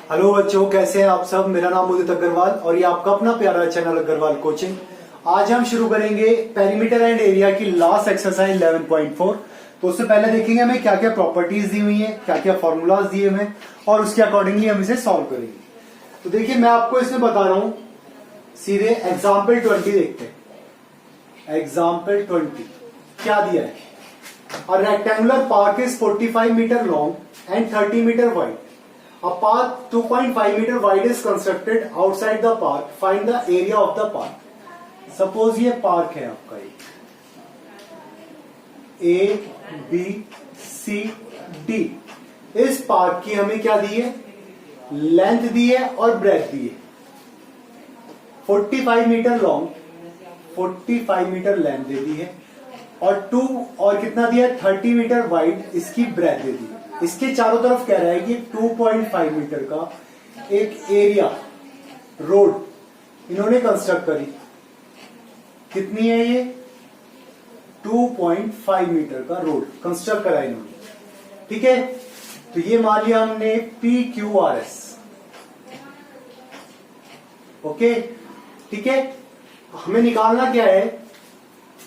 Hello बच्चों, कैसे हैं आप सब। मेरा नाम उदित अग्रवाल और ये आपका अपना प्यारा चैनल अग्रवाल कोचिंग। आज हम शुरू करेंगे पेरीमीटर एंड एरिया की लास्ट एक्सरसाइज 11.4। तो उससे पहले देखेंगे हमें क्या क्या प्रॉपर्टीज दी हुई हैं, क्या क्या फॉर्मूलाज दिए हुए हैं और उसके अकॉर्डिंगली हम इसे सॉल्व करेंगे। तो देखिए, मैं आपको इसमें बता रहा हूं, सीधे एग्जाम्पल 20 देखते हैं। एग्जाम्पल 20 क्या दिया है? A rectangular park is 45 meter long and 30 meter wide. A path 2.5 meter wide is constructed outside the park. Find the area of the park. Suppose ये पार्क है आपका, A, B, C, D। इस park की हमें क्या दी है? Length दी है और ब्रेथ दी है। 45 मीटर लॉन्ग, 45 मीटर लेंथ दे दी है और 2 और कितना दिया है? 30 मीटर वाइड इसकी ब्रेथ दे दी है। इसके चारों तरफ कह रहा है कि 2.5 मीटर का एक एरिया रोड इन्होंने कंस्ट्रक्ट करी। कितनी है ये? 2.5 मीटर का रोड कंस्ट्रक्ट करा इन्होंने। ठीक है, तो ये मान लिया हमने PQRS। ओके, ठीक है। हमें निकालना क्या है?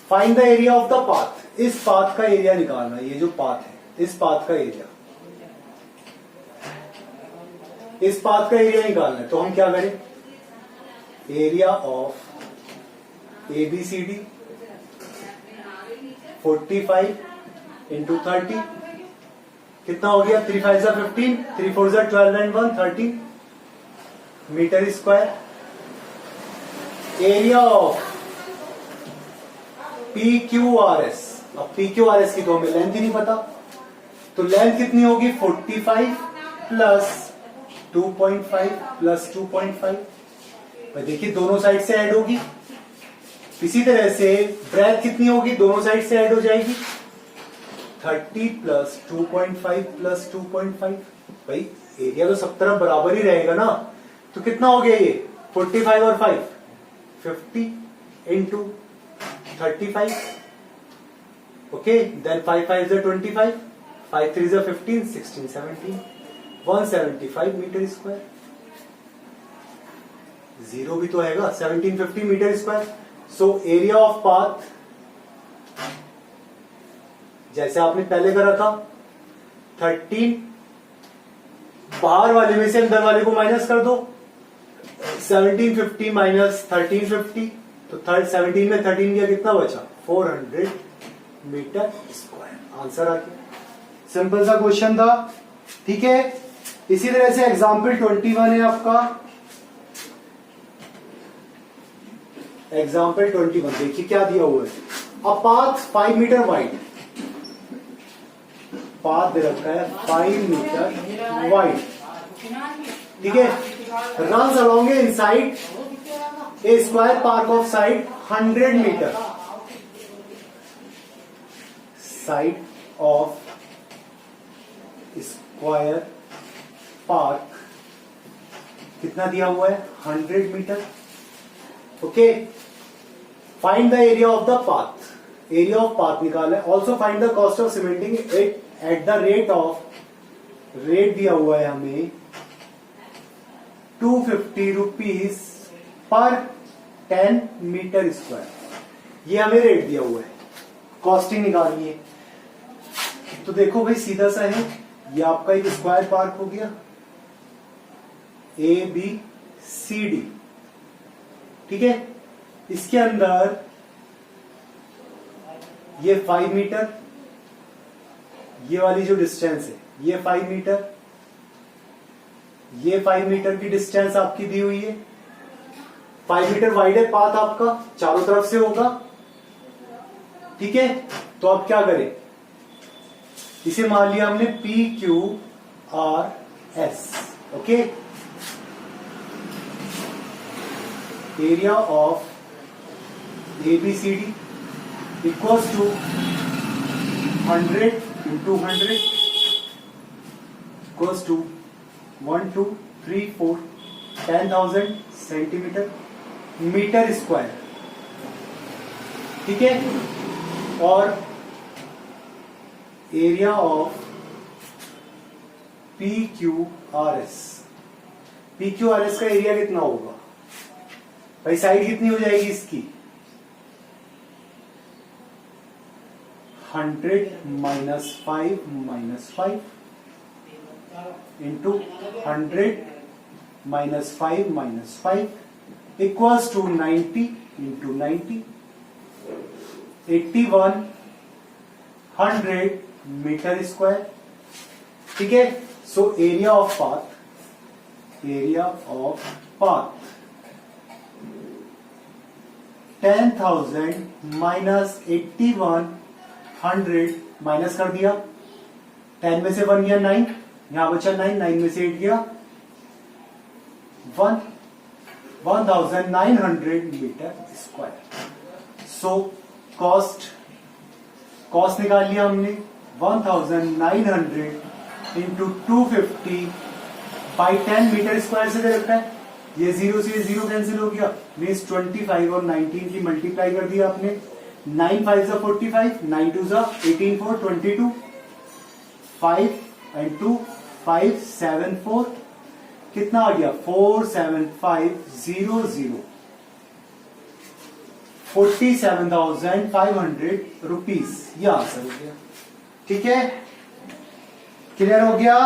Find the area of the path. इस पाथ का एरिया निकालना है। ये जो पाथ है, इस पाथ का एरिया, इस पाथ का एरिया निकालना है। तो हम क्या करें? एरिया ऑफ ABCD 45 इंटू 30 कितना हो गया? 3 5 15, 3 4 12 and 1 30 metre square. Area of PQRS। अब PQRS की तो हमें लेंथ ही नहीं पता, तो लेंथ कितनी होगी? 45 प्लस 2.5 प्लस 2.5। भाई देखिए, दोनों साइड से ऐड होगी। इसी तरह से ब्रेथ कितनी होगी? दोनों साइड से ऐड हो जाएगी। 30 प्लस 2.5 प्लस 2.5। भाई एरिया तो सब तरफ बराबर ही रहेगा ना, तो कितना हो गया ये? 45 और 5 50 into 35। Okay, then 5 5 is 25, 5 3 is 15, 16 17, 175 metre square. Zero भी तो आएगा, 1750 metre square. So area of path जैसे आपने पहले करा था 13, बाहर वाले में से अंदर वाले को माइनस कर दो। 1750 माइनस 1350, तो 17 में 13 गया, कितना बचा? 400 मीटर स्क्वायर। आंसर आ गया। सिंपल सा क्वेश्चन था। ठीक है, इसी तरह से एग्जाम्पल 21 है आपका। एग्जाम्पल 21 देखिए क्या दिया हुआ है। A path 5 metre wide, path दे रखा है 5 मीटर वाइड। ठीक है, run along a inside a square park of side 100 metre. Side of square park कितना दिया हुआ है? 100 metre. Okay, find the area of the path. Area of path निकाला है। Also find the cost of cementing it at the rate of, rate दिया हुआ है हमें 250 रुपीज पर 10 मीटर स्क्वायर। ये हमें रेट दिया हुआ है, कॉस्टिंग निकालनी है। तो देखो भाई, सीधा सा है, ये आपका एक स्क्वायर पार्क हो गया ABCD। ठीक है, इसके अंदर ये 5 मीटर, ये वाली जो डिस्टेंस है ये 5 मीटर, ये 5 मीटर की डिस्टेंस आपकी दी हुई है। 5 मीटर वाइड है पाथ आपका, चारों तरफ से होगा। ठीक है, तो आप क्या करें? इसे मान लिया हमने PQRS। Okay, area of ABCD equals to 100 into 100 equals to 1 2 3 4 10,000 centimetre metre square. ठीक है, और area of PQRS P Q R S का एरिया कितना होगा भाई? साइड कितनी हो जाएगी इसकी? 100 minus 5 into 100 -5 equals to 90 into 90, 8100 metre square. ठीक है, so area of path 10,000 minus 8100 minus कर दिया, 10 में से 1 गया 9, यहां बचा 9 में से 8 गया 1900 मीटर स्क्वायर। सो कॉस्ट निकाल लिया हमने 1900 इंटू 250 बाई 10 मीटर स्क्वायर से दे रखा है। ये 0 से 0 कैंसिल हो गया, मीन्स 25 और 19 की मल्टीप्लाई कर दिया आपने। 9 5 जा 45, 9 2 जा 18 4 22, 5 and 2 5 7 4, कितना आ गया 47500, 47,500 रुपीज, ये आंसर हो गया। ठीक है, क्लियर हो गया।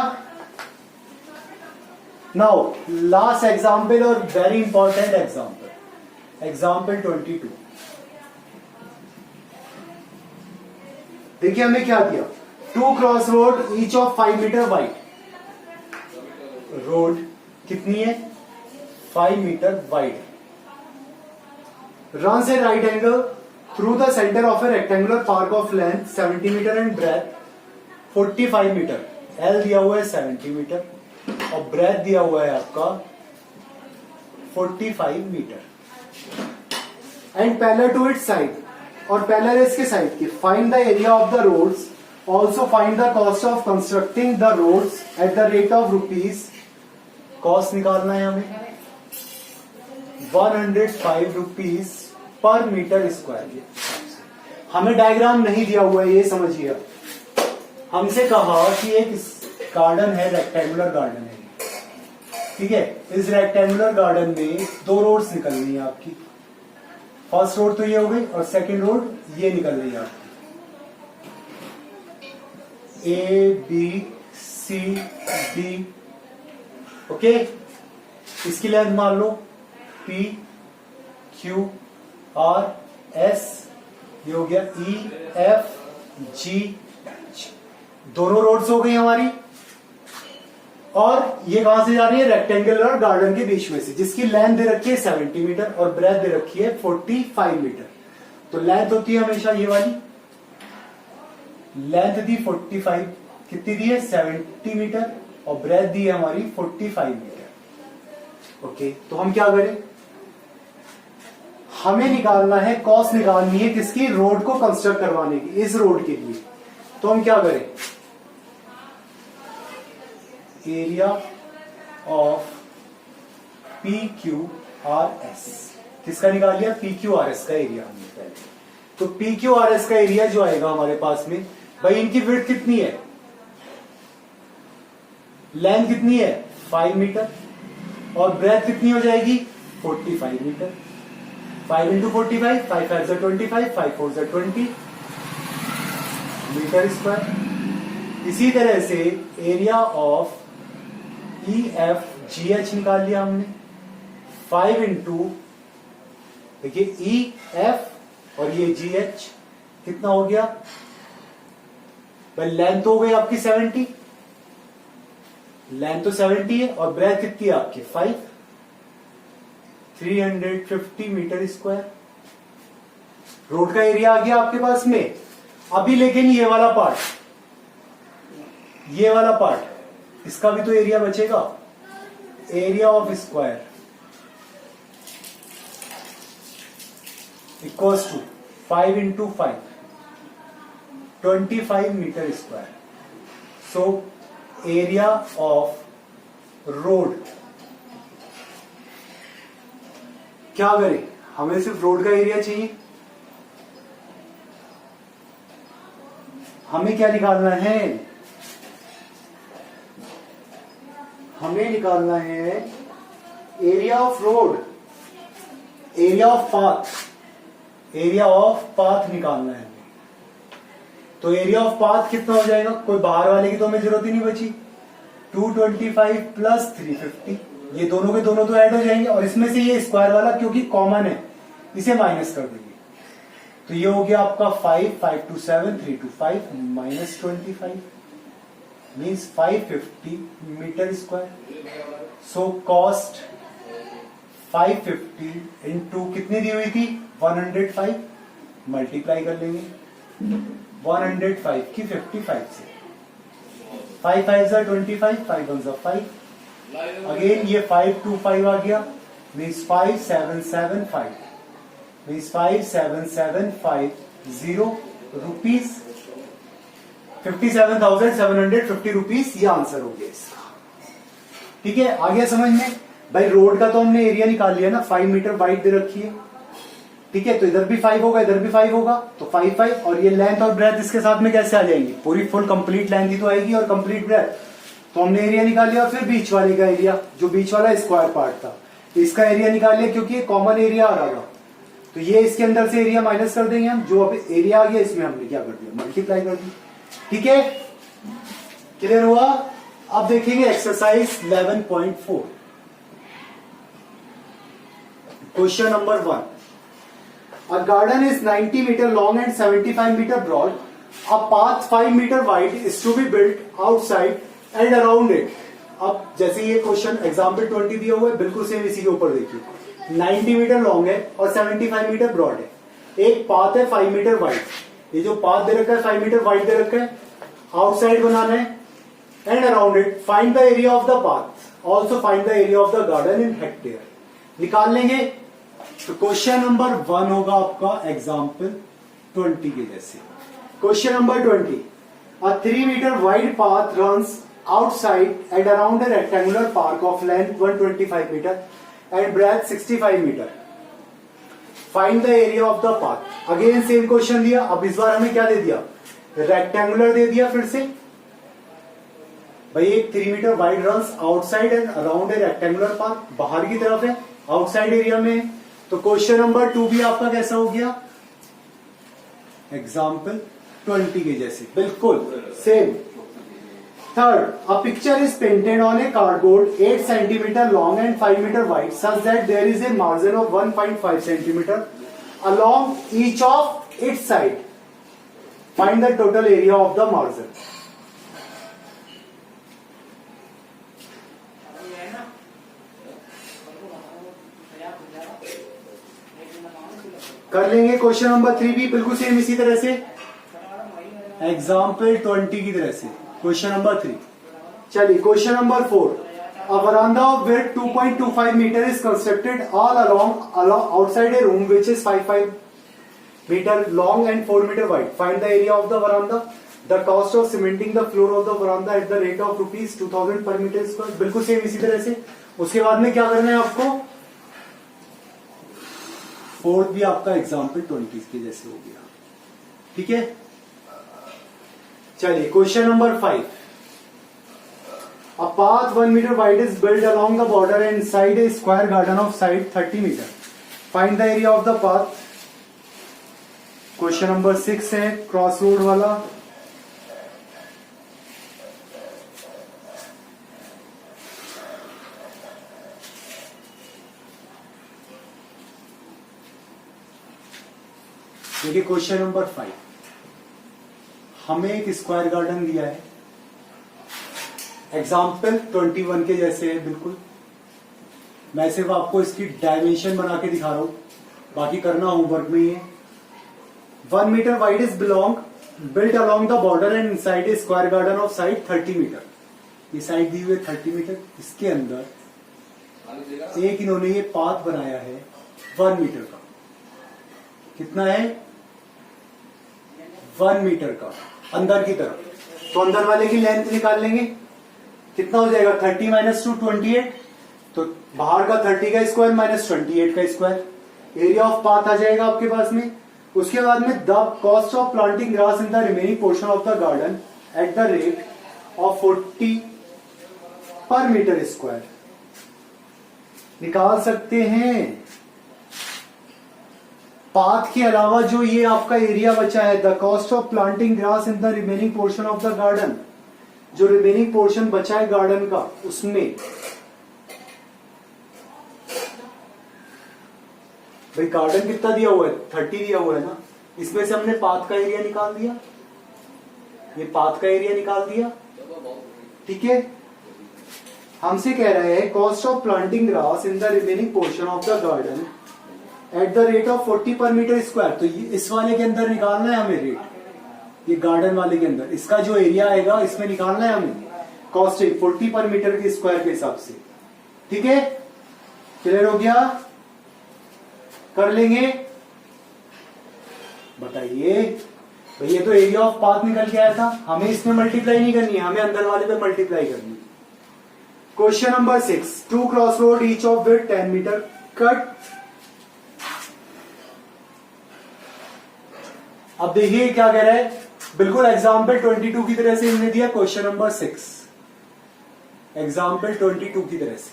नाउ लास्ट एग्जाम्पल और वेरी इंपॉर्टेंट एग्जाम्पल 22। देखिए हमने क्या किया, 2 cross road each of 5 metre wide. Road कितनी है? 5 metre wide. Run a right angle through the centre of a rectangular park of length 70 metre and breadth 45 metre. L दिया हुआ है 70 मीटर और ब्रेथ दिया हुआ है आपका 45 metre. And parallel to its side, और पैरेलल इसके साइड की। Find the area of the roads, also find the cost of constructing the roads at the rate of rupees. Cost निकालना है हमें 105 रुपीज पर मीटर स्क्वायर। हमें diagram नहीं दिया हुआ है, ये समझिए। हमसे कहा कि एक गार्डन है, रेक्टेंगुलर गार्डन है, ठीक है। इस रेक्टेंगुलर गार्डन में 2 रोड्स निकलनी है आपकी। फर्स्ट रोड तो ये हो गई और सेकंड रोड ये निकल रही है आपकी। A B C D, okay. इसकी लेंथ मान लो पी क्यू आर एस, ये हो गया ई एफ जी। दोनों रोड्स हो गई हमारी, और ये कहां से जा रही है? रेक्टेंगुलर गार्डन के बीच में से, जिसकी लेंथ दे रखी है 70 मीटर और ब्रेथ दे रखी है 45 मीटर। तो लेंथ होती है हमेशा ये वाली, लेंथ दी 45, कितनी दी है? 70 मीटर, और ब्रेथ दी है हमारी 45 मीटर। ओके, तो हम क्या करें? हमें निकालना है, कॉस्ट निकालनी है किसकी? रोड को कंस्ट्रक्ट करवाने की, इस रोड के लिए। तो हम क्या करें? Area of P Q R S, किसका निकाल लिया? पी क्यू आर एस का एरिया हमने पहले। तो पी क्यू आर एस का एरिया जो आएगा हमारे पास में, भाई इनकी विड्थ कितनी है? लेंथ कितनी है? 5 मीटर, और ब्रेथ कितनी हो जाएगी? 45 मीटर। 5 into 45, 5 5 25, 5 4 20 metre square. इसी तरह से area of E F G H निकाल लिया हमने। 5 इंटू, देखिए ई एफ और ये जी एच कितना हो गया? भाई लेंथ हो गई आपकी 70, लेंथ तो 70 है, और ब्रेथ कितनी है आपकी? 5, 350 मीटर स्क्वायर। रोड का एरिया आ गया आपके पास में। अभी लेकिन ये वाला पार्ट, इसका भी तो एरिया बचेगा। Area of square equals to 5 into 5, 25 metre square. So area of road, क्या करें? हमें सिर्फ रोड का एरिया चाहिए। हमें क्या निकालना है? हमें निकालना है area of road, area of path, area of path निकालना है हमें। तो एरिया ऑफ पाथ कितना हो जाएगा, कोई बाहर वाले की तो हमें जरूरत ही नहीं बची। 225 प्लस 350, ये दोनों के दोनों तो ऐड हो जाएंगे, और इसमें से ये स्क्वायर वाला क्योंकि कॉमन है इसे माइनस कर देंगे। तो ये हो गया आपका 5, 5 to 7, 3 to 5 minus 25 means 550 metre square. So cost 550 into कितनी दी हुई थी 105, मल्टीप्लाई कर लेंगे 105 की 55 से, 5 5 25, 5 1 5, अगेन ये 5 2 5 आ गया मीन्स 5775 मीन्स 5775 रुपीज, 57,750 रुपीज, ये आंसर हो गया इसका। ठीक है, आ गया समझ में। भाई रोड का तो हमने एरिया निकाल लिया ना, 5 मीटर वाइड दे रखी है। ठीक है, तो इधर भी 5 होगा, इधर भी 5 होगा, तो 5 5, और ये लेंथ और ब्रेथ इसके साथ में कैसे आ जाएंगी, पूरी फुल कंप्लीट लेंथ ही तो आएगी और कंप्लीट ब्रेथ। तो हमने एरिया निकाल लिया, और फिर बीच वाले का एरिया, जो बीच वाला स्क्वायर पार्ट था इसका एरिया निकाल लिया, क्योंकि ये कॉमन एरिया आ रहा था। तो ये इसके अंदर से एरिया माइनस कर देंगे हम, जो अब एरिया आ गया इसमें हमने क्या कर दिया, मल्टीप्लाई कर दी। ठीक है, क्लियर हुआ। अब देखेंगे exercise 11.4, question number 1। A garden is 90 meter long and 75 meter broad. A path 5 meter wide is to be built outside and around it. अब जैसे ये क्वेश्चन एग्जाम्पल 20 दिया हुआ है, बिल्कुल सेम इसी के ऊपर देखिए। 90 मीटर लॉन्ग है और 75 मीटर ब्रॉड है। एक पाथ है 5 मीटर वाइड, ये जो पाथ दे रखा है 5 मीटर वाइड दे रखा है, आउटसाइड बनाना है and around it find the area of the path, also find the area of the garden in hectare. निकाल लेंगे। तो क्वेश्चन नंबर 1 होगा आपका एग्जाम्पल 20 के जैसे। Question number 20, a 3 metre wide path runs outside and around a rectangular park of length 125 meter and breadth 65 meter. Find the area of the path. Again same question दिया, अब इस बार हमें क्या दे दिया, रेक्टेंगुलर दे दिया। फिर से भाई एक 3 metre wide runs outside and around a rectangular park, बाहर की तरफ है, आउटसाइड एरिया में। तो क्वेश्चन नंबर 2 भी आपका कैसा हो गया, एग्जाम्पल 20 के जैसे, बिल्कुल same. Third, a picture is painted on a cardboard 8 centimeter long and 5 meter wide such that there is a margin of 1.5 centimeter along each of its side. Find the total area of the margin. कर लेंगे question number 3 भी बिल्कुल same इसी तरह से, example 20 की तरह से। क्वेश्चन नंबर 3, चलिए question number 4, a veranda of width 2.25 meter is constructed all along outside a room which is 5 meter long and 4 meter wide. Find the area of the veranda. The cost of cementing the floor of the veranda at the rate of rupees 2000 per meter square. बिल्कुल same इसी तरह से। उसके बाद में क्या करना है आपको, फोर्थ भी आपका एग्जाम्पल 20 के जैसे हो गया। ठीक है, चलिए question number 5, a path 1 meter wide is built along the border and inside a square garden of side 30 meter. Find the area of the path. Question number 6 है क्रॉस रोड वाला। देखिए क्वेश्चन नंबर 5, हमें एक square garden दिया है, example 21 के जैसे है बिल्कुल। मैं सिर्फ आपको इसकी डायमेंशन बना के दिखा रहा हूं, बाकी करना होमवर्क में ही है। 1 metre wide is built along the border and inside a square garden of side 30 metre. ये साइड दी हुई है 30 मीटर, इसके अंदर एक इन्होंने ये पाथ बनाया है 1 मीटर का। कितना है, 1 मीटर का अंदर की तरफ। तो अंदर वाले की लेंथ निकाल लेंगे, कितना हो जाएगा 30 माइनस 2 28। तो बाहर का 30 का स्क्वायर माइनस 28 का स्क्वायर, एरिया ऑफ पाथ आ जाएगा आपके पास में। उसके बाद में the cost of planting grass in the remaining portion of the garden eight the rate of 40 पर मीटर स्क्वायर। निकाल सकते हैं। पाथ के अलावा जो ये आपका एरिया बचा है, the cost of planting grass in the remaining portion of the garden, जो रिमेनिंग पोर्शन बचा है गार्डन का, उसमें भाई गार्डन कितना दिया हुआ है, 30 दिया हुआ है ना, इसमें से हमने पाथ का एरिया निकाल दिया, ये पाथ का एरिया निकाल दिया, ठीक है। हमसे कह रहा है cost of planting grass in the remaining portion of the garden eight the rate of 40 पर मीटर स्क्वायर। तो इस वाले के अंदर निकालना है हमें रेट, ये गार्डन वाले के अंदर इसका जो एरिया आएगा इसमें निकालना है हमें कॉस्ट 40 पर मीटर के स्क्वायर के हिसाब से, ठीक है। क्लियर हो गया, कर लेंगे, बताइए भाई। ये तो एरिया ऑफ पाथ निकल के आया था, हमें इसमें मल्टीप्लाई नहीं करनी है, हमें अंदर वाले पे मल्टीप्लाई करनी है। Question number 6, 2 cross road each of width 10 metre cut. अब देखिए क्या कह रहा है, बिल्कुल एग्जाम्पल 22 की तरह से इन्होंने दिया। क्वेश्चन नंबर 6 एग्जाम्पल 22 की तरह से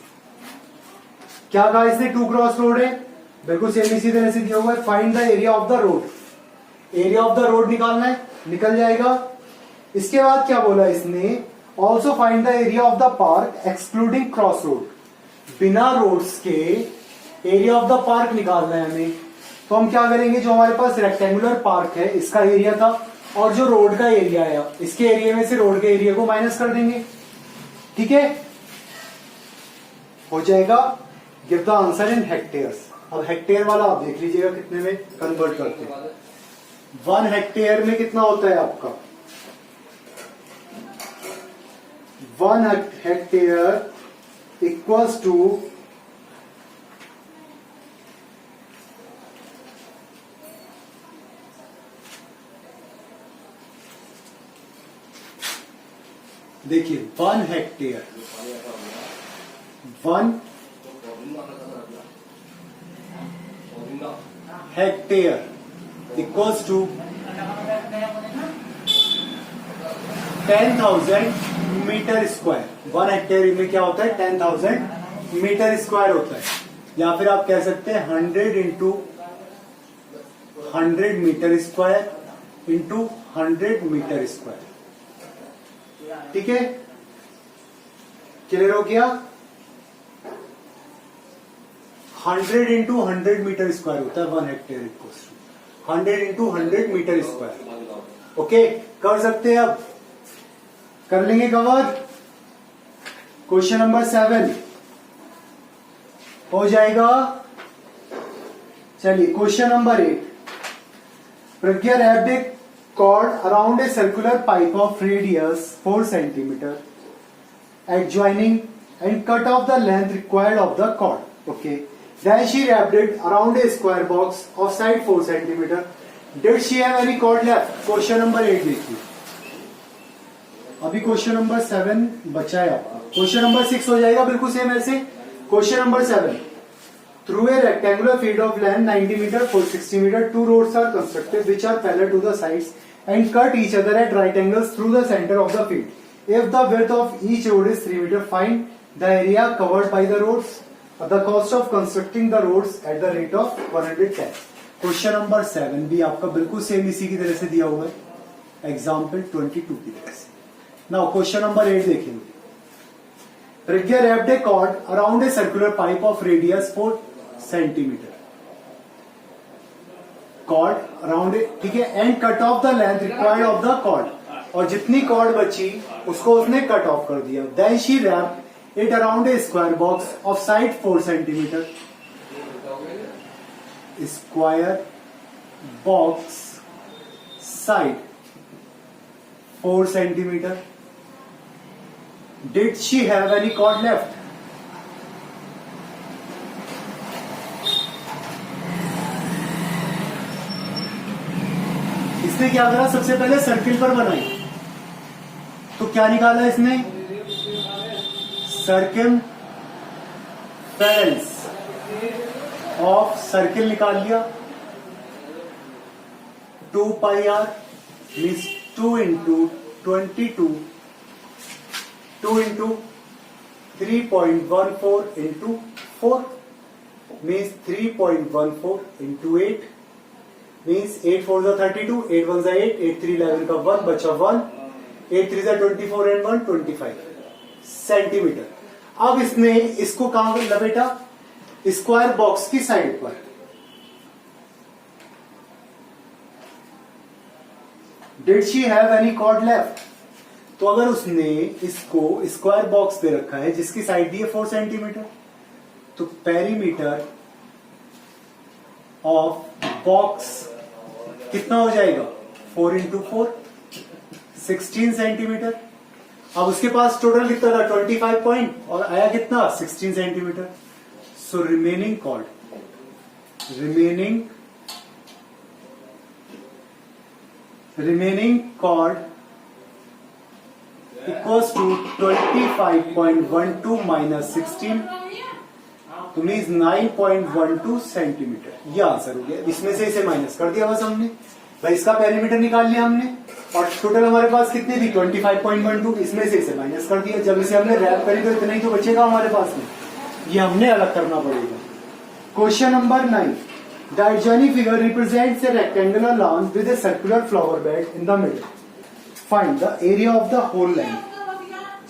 क्या कहा इसने, 2 क्रॉस रोड है, बिल्कुल सेम इसी तरह से दिया हुआ है। Find the area of the road, area of the road निकालना है, निकल जाएगा। इसके बाद क्या बोला इसने, also find the area of the park excluding cross road, बिना रोड्स के एरिया ऑफ द पार्क निकालना है हमें। तो हम क्या करेंगे, जो हमारे पास रेक्टेंगुलर पार्क है इसका एरिया था, और जो रोड का एरिया है इसके एरिया में से रोड के एरिया को माइनस कर देंगे, ठीक है, हो जाएगा। Give the answer in hectares. अब हेक्टेयर वाला आप देख लीजिएगा कितने में कन्वर्ट करते हैं। 1 हेक्टेयर में कितना होता है आपका, 1 hectare equals to 1 hectare, 1 hectare equals to 10,000 metre square. 1 hectare में क्या होता है, 10,000 मीटर स्क्वायर होता है, या फिर आप कह सकते हैं 100 into 100 metre square into 100 metre square, ठीक है। क्लियर हो गया, 100 इंटू 100 मीटर स्क्वायर होता है 1 hectare equals to 100 into 100 metre square. Okay, कर सकते हैं, अब कर लेंगे कवर। क्वेश्चन नंबर 7 हो जाएगा। चलिए question number 8, Pragya wrapped A cord around a circular pipe of radius 4 cm adjoining and cut off the length required of the cord. Okay. Then she wrapped it around a square box of side 4 cm. Did she have any cord left? Question number 8 देखिए। अभी question number 7 बचा है आपका। Question number 6 हो जाएगा बिल्कुल same ऐसे। Question number 7, through a rectangular field of length 90 meter for 60 meter, 2 roads are constructed which are parallel to the sides and cut each other at right angles through the center of the field. If the width of each road is 3 meter, find the area covered by the roads. The cost of constructing the roads at the rate of 110. Question number 7 भी आपका बिल्कुल same इसी की तरह से दिया हुआ है, एग्जाम्पल 22 की तरह से। नाउ क्वेश्चन नंबर 8 देखेंगे। प्रज्ञा wrapped a cord around a circular pipe of radius 4 centimetre, cord around, ठीक है, and cut off the length required of the cord, और जितनी कॉर्ड बची उसको उसने कट ऑफ कर दिया। Then she wrapped it around a square box of side 4 centimetre, square box side 4 centimetre. Did she have any cord left? इसने क्या करा, सबसे पहले सर्किल पर बनाई, तो क्या निकाला इसने, सर्किल फेरेंस ऑफ सर्किल निकाल लिया। 2 pi R means 2 into 22, 2 into 3.14 into 4 means 3.14 into 8 means 8 4 is 32, 8 1 is 8, 8 3 11 का 1 बचा 1, 8 3 is 24 and 1 25 सेंटीमीटर। अब इसने इसको कहां लपेटा? स्क्वायर बॉक्स की साइड पर। Did she have any cord left? तो अगर उसने इसको स्क्वायर बॉक्स दे रखा है जिसकी साइड दी है 4 सेंटीमीटर, तो पेरीमीटर ऑफ बॉक्स कितना हो जाएगा? 4 इंटू 4 16 सेंटीमीटर। अब उसके पास टोटल कितना था? 25 पॉइंट और आया कितना? 16 centimetre. So remaining cord equals to 25.12 minus 16 तो मीन्स 9.12 सेंटीमीटर। ये आंसर हो गया। इसमें से इसे माइनस कर दिया बस हमने। भाई इसका पेरीमीटर निकाल लिया हमने और टोटल हमारे पास कितनी थी? 25.12। इसमें से इसे माइनस कर दिया। जब इसे हमने रैप करी तो इतना ही तो बचेगा हमारे पास में। ये हमने अलग करना पड़ेगा। Question number 9, the adjoining figure represents a rectangular lawn with a circular flower bed in the middle. Find the area of the whole length.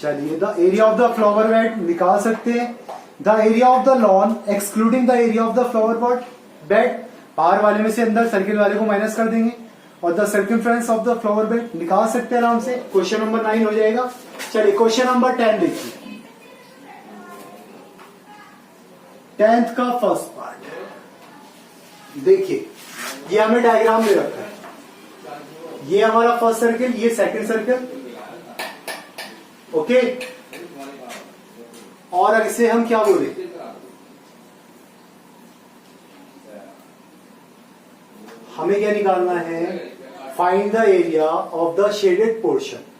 चलिए the area of the flower bed निकाल सकते हैं। The area of the lawn excluding the area of the flower bed, बाहर वाले में से अंदर circle वाले को माइनस कर देंगे और the circumference of the flower bed निकाल सकते हैं आराम से। क्वेश्चन नंबर 9 हो जाएगा। चलिए क्वेश्चन नंबर 10 देखिए। 10th का फर्स्ट पार्ट देखिए, ये हमें डायग्राम में रखा है। ये हमारा फर्स्ट सर्किल, ये सेकंड सर्किल, ओके। और इसे हम क्या बोले? हमें क्या निकालना है? Find the area of the shaded portion.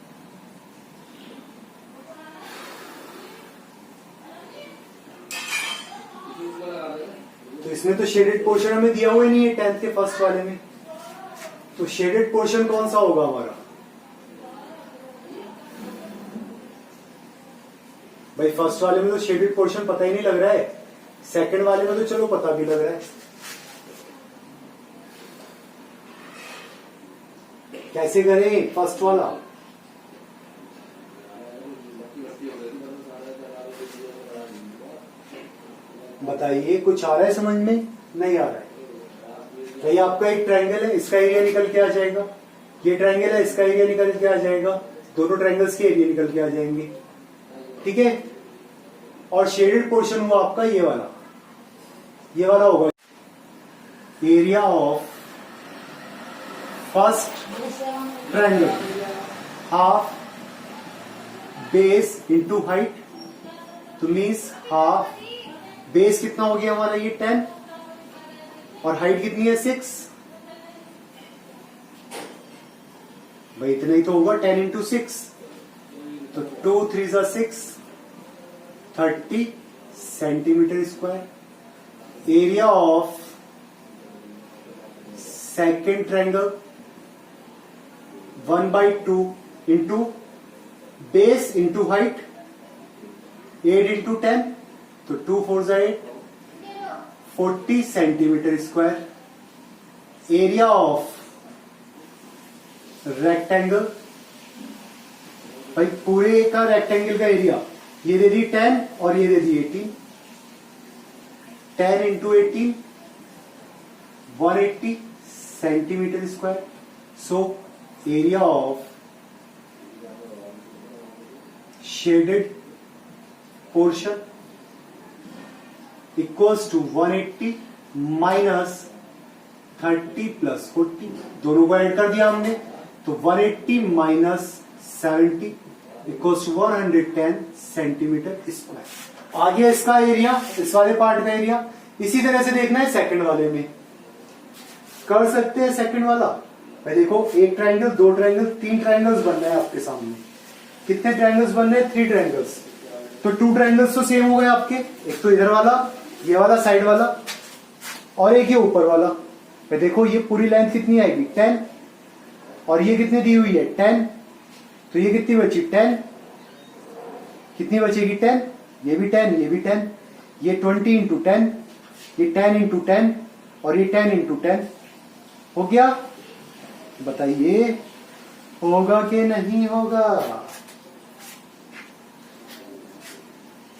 तो इसमें तो शेडेड पोर्शन हमें दिया हुआ ही नहीं है 10th के फर्स्ट वाले में। तो शेडेड पोर्शन कौन सा होगा हमारा? भाई फर्स्ट वाले में तो शेडेड पोर्शन पता ही नहीं लग रहा है, सेकंड वाले में तो चलो पता भी लग रहा है। कैसे करें फर्स्ट वाला? बताइए, कुछ आ रहा है समझ में? नहीं आ रहा है। भाई आपका एक ट्रायंगल है, इसका एरिया निकल के आ जाएगा। ये ट्रायंगल है, इसका एरिया निकल के आ जाएगा। दोनों ट्रायंगल्स के एरिया निकल के आ जाएंगे, ठीक है। और शेडेड पोर्शन हुआ आपका ये वाला, ये वाला होगा area of first triangle half base into height. तो मीन्स हाफ बेस कितना हो गया हमारा? ये 10 और हाइट कितनी है? 6। भाई इतना ही तो होगा, 10 इंटू 6 तो 2 3 जा 6, 30 centimetre square. Area of second triangle 1/2 into base into height 8 into 10 तो 2 4 जा 8, 40 centimetre square. Area of rectangle, भाई पूरे का रेक्टेंगल का एरिया ये दे दी 10 और ये दे दी 18, 10 into 18 180 centimetre square. So area of shaded portion equals to 180 minus 30 plus 40, दोनों को ऐड कर दिया हमने तो 180 minus 70 equals to 110 centimetre square. आ गया इसका एरिया, इस वाले पार्ट का एरिया। इसी तरह से देखना है सेकंड वाले में, कर सकते हैं सेकंड वाला। भाई देखो, एक ट्रायंगल, दो ट्रायंगल, 3 ट्रायंगल्स बन रहे हैं आपके सामने। कितने ट्रायंगल्स बन रहे हैं? 3 ट्रायंगल्स। तो 2 ट्रायंगल्स तो सेम हो गए आपके, एक तो इधर वाला, ये वाला साइड वाला, और एक ये ऊपर वाला। भाई देखो, ये पूरी लेंथ कितनी आएगी? 10 और ये कितनी दी हुई है? 10। तो ये कितनी बची? 10। कितनी बचेगी? 10। ये भी 10, ये भी 10। ये 20 इंटू 10, ये 10 इंटू 10 और ये 10 इंटू 10 हो गया। बताइए होगा कि नहीं होगा?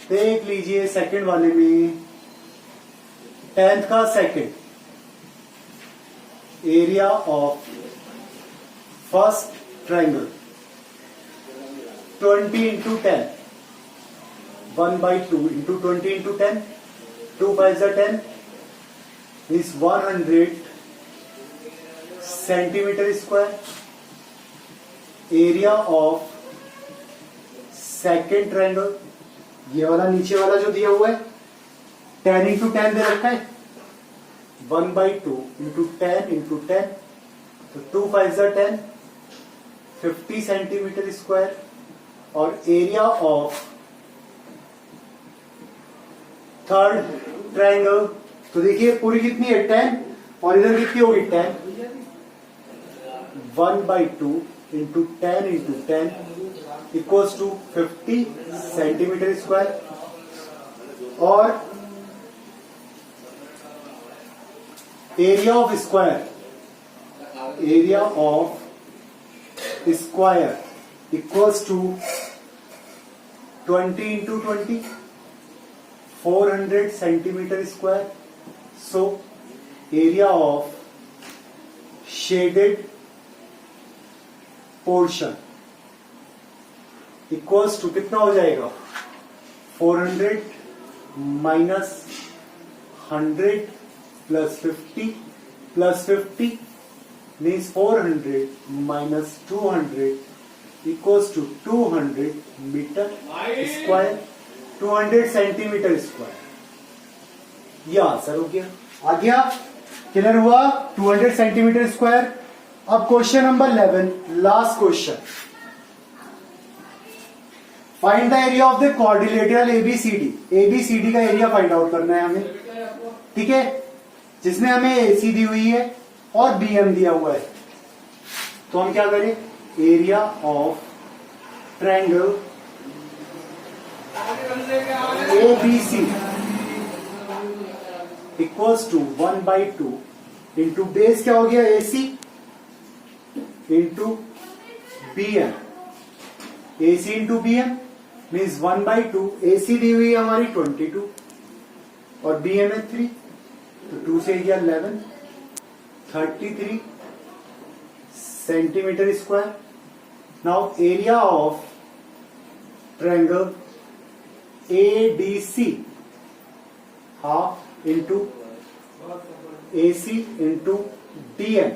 देख लीजिए सेकंड वाले में 10th का second, area of first triangle 20 into 10, 1/2 into 20 into 10, 2 5 10 is 100 centimetre square. Area of second triangle, ये वाला नीचे वाला जो दिया हुआ है 10 इंटू 10 दे रखा है, 1/2 इंटू 10 इंटू 10, तो 2 5 10, 50 सेंटीमीटर स्क्वायर। और एरिया ऑफ थर्ड ट्रायंगल, तो देखिए पूरी कितनी है 10 और इधर कितनी होगी 10, 1/2 into 10 into 10 equals to 50 centimetre square. और area of square, area of square equals to 20 into 20, 400 centimetre square. So area of shaded portion equals to कितना हो जाएगा 400 minus 100 plus 50 plus 50 means 400 minus 200 equals to 200 metre square, 200 centimetre square. ये answer हो गया। आ गया? Clear हुआ? 200 centimetre square. अब question number 11, last question. Find the area of the quadrilateral ABCD. ABCD का एरिया फाइंड आउट करना है हमें, ठीक है, जिसमें हमें एसी दी हुई है और बीएम दिया हुआ है। तो हम क्या करें, area of triangle ABC equals to 1/2 into base क्या हो गया AC into BM, AC into BM means 1/2। AC दी हुई है हमारी 22 और बीएम है 3, तो 2 से गया 11, 33 centimetre square. Now area of triangle ADC half into AC into DM,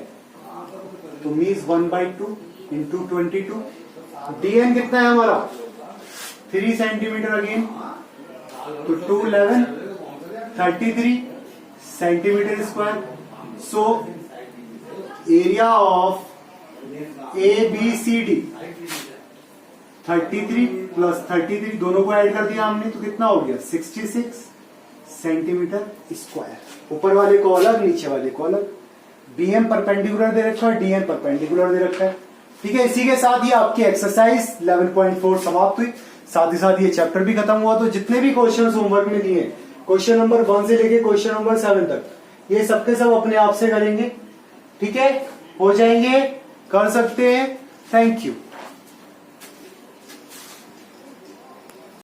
तो मीन्स 1/2 इंटू 22। डीएम कितना है हमारा 3 सेंटीमीटर अगेन, तो 2 11 33 centimetre square. So area of ABCD 33 plus 33 दोनों को ऐड कर दिया हमने, तो कितना हो गया 66 सेंटीमीटर स्क्वायर। ऊपर वाले को अलग, नीचे वाले को अलग। बीएम परपेंडिकुलर दे रखा है, डीएम परपेंडिकुलर दे रखा है, ठीक है। इसी के साथ ये आपकी एक्सरसाइज 11.4 समाप्त हुई। साथ ही साथ ये चैप्टर भी खत्म हुआ। तो जितने भी क्वेश्चन होमवर्क में दिए, क्वेश्चन नंबर 1 से लेके क्वेश्चन नंबर 7 तक, ये सबके सब अपने आप से करेंगे, ठीक है, हो जाएंगे, कर सकते हैं। Thank you.